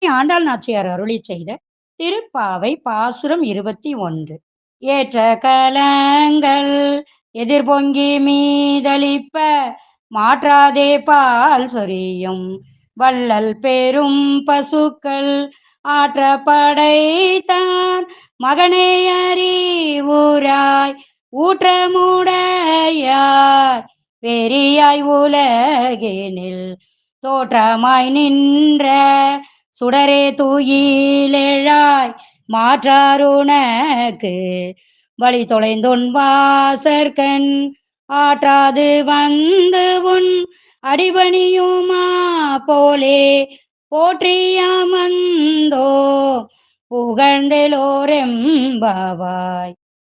ஆண்டாள் நாச்சியார் அருளிச் செய்த திருப்பாவை பாசுரம் 21. ஏற்ற கலங்கள் எதிர்பொங்கி மீதளிப்ப மாற்றாதே பால் சொரியும் வள்ளல் பெரும் பசுக்கள் ஆற்ற படைத்தான் மகனே அறிவுராய் ஊற்றமுடையாய் பெரியாய் உலகினில் தோற்றமாய் நின்ற சுடரே தூயிலெழாய் மாற்றாருனக்கு வழி தொலைந்தொன் வாசற்கண் ஆற்றாது வந்து உன் அடிபணியுமா போலே போற்றியாமந்தோ புகழ்ந்தெலோரெம்பாவாய்.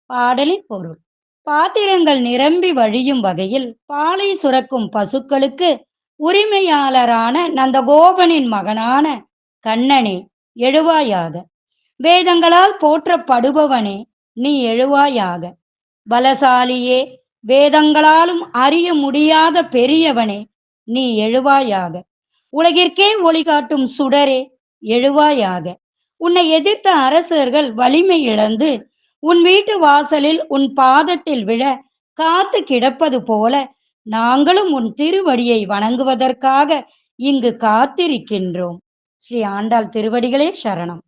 பாடலின் பொருள். பாத்திரங்கள் நிரம்பி வழியும் வகையில் பாலை சுரக்கும் பசுக்களுக்கு உரிமையாளரான நந்தகோபனின் மகனான கண்ணனே எழுவாயாக. வேதங்களால் போற்றப்படுபவனே நீ எழுவாயாக. பலசாலியே, வேதங்களாலும் அறிய முடியாத பெரியவனே நீ எழுவாயாக. உலகிற்கே ஒளிகாட்டும் சுடரே எழுவாயாக. உன்னை எதிர்த்த அரசர்கள் வலிமை இழந்து உன் வீட்டு வாசலில் உன் பாதத்தில் விழ காத்து கிடப்பது போல நாங்களும் உன் திருவடியை வணங்குவதற்காக இங்கு காத்திருக்கின்றோம். ஸ்ரீ ஆண்டாள் திருவடிகளே சரணம்.